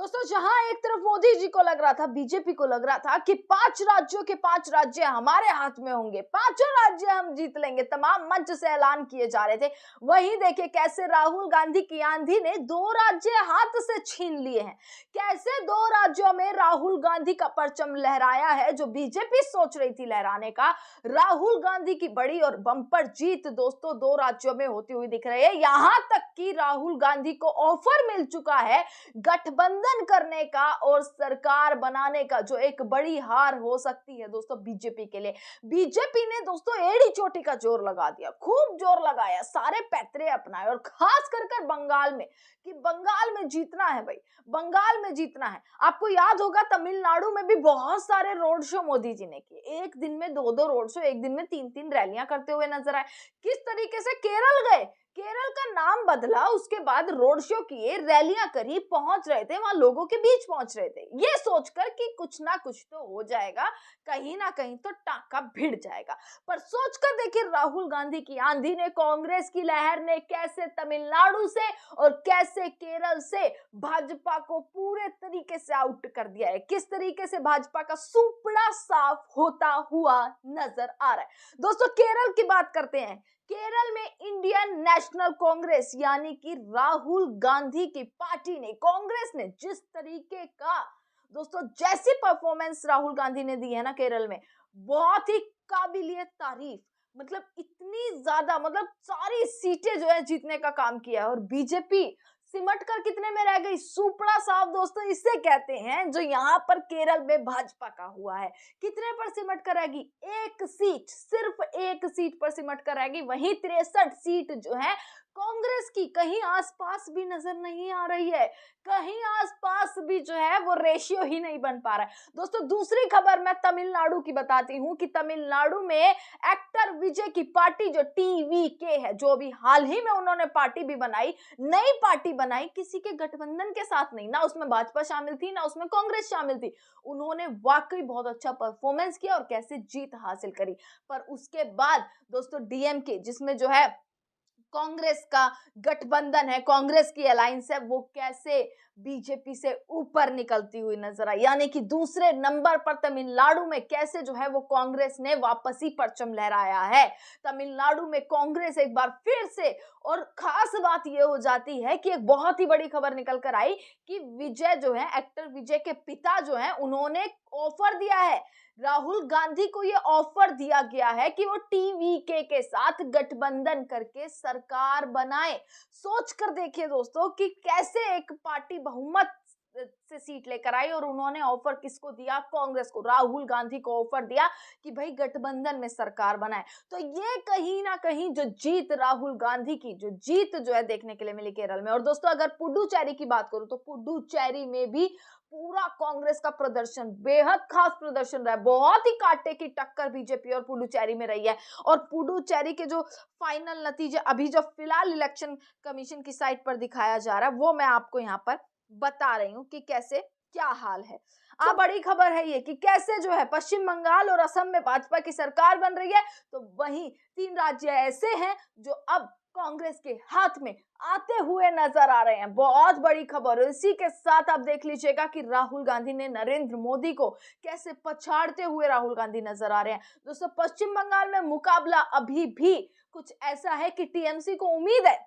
दोस्तों, जहां एक तरफ मोदी जी को लग रहा था, बीजेपी को लग रहा था कि 5 राज्यों के 5 राज्य हमारे हाथ में होंगे, पांचों राज्य हम जीत लेंगे, तमाम मंच से ऐलान किए जा रहे थे। वहीं देखिए कैसे राहुल गांधी की आंधी ने 2 राज्य हाथ से छीन लिए हैं। कैसे 2 राज्यों में राहुल गांधी का परचम लहराया है, जो बीजेपी सोच रही थी लहराने का। राहुल गांधी की बड़ी और बंपर जीत दोस्तों 2 राज्यों में होती हुई दिख रही है। यहां तक कि राहुल गांधी को ऑफर मिल चुका है गठबंधन करने का और सरकार बनाने का, जो एक बड़ी हार हो सकती है दोस्तों बीजेपी के लिए। बीजेपी ने दोस्तों एड़ी चोटी का जोर लगा दिया, खूब जोर लगाया, सारे पैतरे अपनाए, और खास कर बंगाल में, कि बंगाल में जीतना है भाई, बंगाल में जीतना है। आपको याद होगा तमिलनाडु में भी बहुत सारे रोड शो मोदी जी ने किए, एक दिन में 2-2 रोड शो, एक दिन में 3-3 रैलियां करते हुए नजर आए। किस तरीके से केरल गए, केरल का नाम बदला, उसके बाद रोड शो किए, रैलियां करी, पहुंच रहे थे वहां, लोगों के बीच पहुंच रहे थे, ये सोचकर कि कुछ ना कुछ तो हो जाएगा, कहीं ना कहीं तो टाका भिड़ जाएगा। पर सोचकर देखिए राहुल गांधी की आंधी ने, कांग्रेस की लहर ने कैसे तमिलनाडु से और कैसे केरल से भाजपा को पूरे तरीके से आउट कर दिया है। किस तरीके से भाजपा का सुपड़ा साफ होता हुआ नजर आ रहा है। दोस्तों, केरल की बात करते हैं। केरल में इंडियन नेशनल कांग्रेस यानी कि राहुल गांधी की पार्टी ने, कांग्रेस ने जिस तरीके का दोस्तों जैसी परफॉर्मेंस राहुल गांधी ने दी है ना केरल में, बहुत ही काबिलियत तारीफ, मतलब इतनी ज्यादा, मतलब सारी सीटें जो है जीतने का काम किया है। और बीजेपी सिमट कर कितने में रह गई, सुपड़ा साफ दोस्तों इसे कहते हैं, जो यहाँ पर केरल में भाजपा का हुआ है। कितने पर सिमट कर रहेगी, 1 सीट, सिर्फ 1 सीट पर सिमट कर रहेगी। वहीं 63 सीट जो है कांग्रेस की कहीं आसपास भी नजर नहीं आ रही है, कहीं आसपास भी जो है वो रेशियो ही नहीं बन पा रहा है। दोस्तों, दूसरी खबर मैं तमिलनाडु की बताती हूं कि तमिलनाडु में एक्टर विजय की पार्टी जो टीवीके है, जो अभी हाल ही में उन्होंने पार्टी भी बनाई, नई पार्टी बनाई, किसी के गठबंधन के साथ नहीं, ना उसमें भाजपा शामिल थी ना उसमें कांग्रेस शामिल थी। उन्होंने वाकई बहुत अच्छा परफॉर्मेंस किया और कैसे जीत हासिल करी। पर उसके बाद दोस्तों डीएमके, जिसमें जो है कांग्रेस का गठबंधन है, कांग्रेस की अलायंस है, वो कैसे बीजेपी से ऊपर निकलती हुई नजर आई, यानी कि दूसरे नंबर पर तमिलनाडु में कैसे जो है वो कांग्रेस ने वापसी परचम लहराया है। तमिलनाडु में कांग्रेस एक बार फिर से, और खास बात ये हो जाती है कि एक बहुत ही बड़ी खबर निकल कर आई कि विजय जो है, एक्टर विजय के पिता जो है, उन्होंने ऑफर दिया है, राहुल गांधी को ये ऑफर दिया गया है कि वो टीवीके के साथ गठबंधन करके सरकार बनाए। सोच कर देखिए दोस्तों कि कैसे एक पार्टी बहुमत से सीट लेकर आई, और उन्होंने ऑफर किसको दिया, कांग्रेस को, राहुल गांधी को ऑफर दिया कि भाई गठबंधन में सरकार बनाए। तो ये कहीं ना कहीं जो जीत राहुल गांधी की, जो जीत जो है देखने के लिए मिली केरल में। और दोस्तों अगर पुडुचेरी की बात करूं तो पुडुचेरी में भी पूरा कांग्रेस का प्रदर्शन, बेहद खास प्रदर्शन रहा है, बहुत ही कांटे की टक्कर बीजेपी और पुडुचेरी में रही है। और पुडुचेरी के जो फाइनल नतीजे अभी जो फिलहाल इलेक्शन कमीशन की साइट पर दिखाया जा रहा है, वो मैं आपको यहाँ पर बता रही हूँ कि कैसे क्या हाल है। अब बड़ी खबर है ये कि कैसे जो है पश्चिम बंगाल और असम में भाजपा की सरकार बन रही है, तो वहीं 3 राज्य ऐसे हैं जो अब कांग्रेस के हाथ में आते हुए नजर आ रहे हैं। बहुत बड़ी खबर है। इसी के साथ आप देख लीजिएगा कि राहुल गांधी ने नरेंद्र मोदी को कैसे पछाड़ते हुए राहुल गांधी नजर आ रहे हैं। दोस्तों, पश्चिम बंगाल में मुकाबला अभी भी कुछ ऐसा है कि टीएमसी को उम्मीद है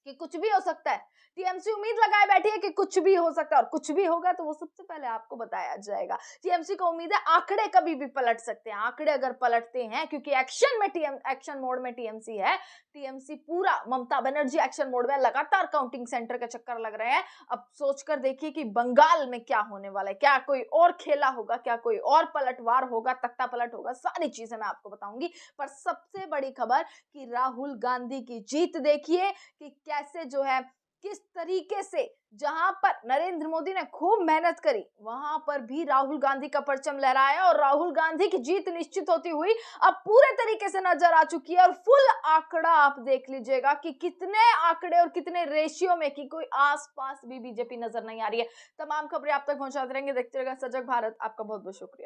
कि कुछ भी हो सकता है, टीएमसी उम्मीद लगाए बैठी है कि कुछ भी हो सकता है, और कुछ भी होगा तो वो सबसे पहले आपको बताया जाएगा। टीएमसी को उम्मीद है आंकड़े कभी भी पलट सकते हैं, आंकड़े अगर पलटते हैं, क्योंकि एक्शन मोड में टीएमसी है, टीएमसी पूरा, ममता बनर्जी एक्शन मोड में, लगातार काउंटिंग सेंटर के चक्कर लग रहे हैं। अब सोचकर देखिए कि बंगाल में क्या होने वाला है, क्या कोई और खेला होगा, क्या कोई और पलटवार होगा, तख्ता पलट होगा, सारी चीजें मैं आपको बताऊंगी। पर सबसे बड़ी खबर कि राहुल गांधी की जीत देखिए कि कैसे जो है, किस तरीके से, जहां पर नरेंद्र मोदी ने खूब मेहनत करी, वहां पर भी राहुल गांधी का परचम लहराया, और राहुल गांधी की जीत निश्चित होती हुई अब पूरे तरीके से नजर आ चुकी है। और फुल आंकड़ा आप देख लीजिएगा कि कितने आंकड़े और कितने रेशियो में, कि कोई आसपास भी बीजेपी नजर नहीं आ रही है। तमाम खबरें आप तक पहुंचाते रहेंगे, देखते रहेगा सजग भारत। आपका बहुत बहुत शुक्रिया।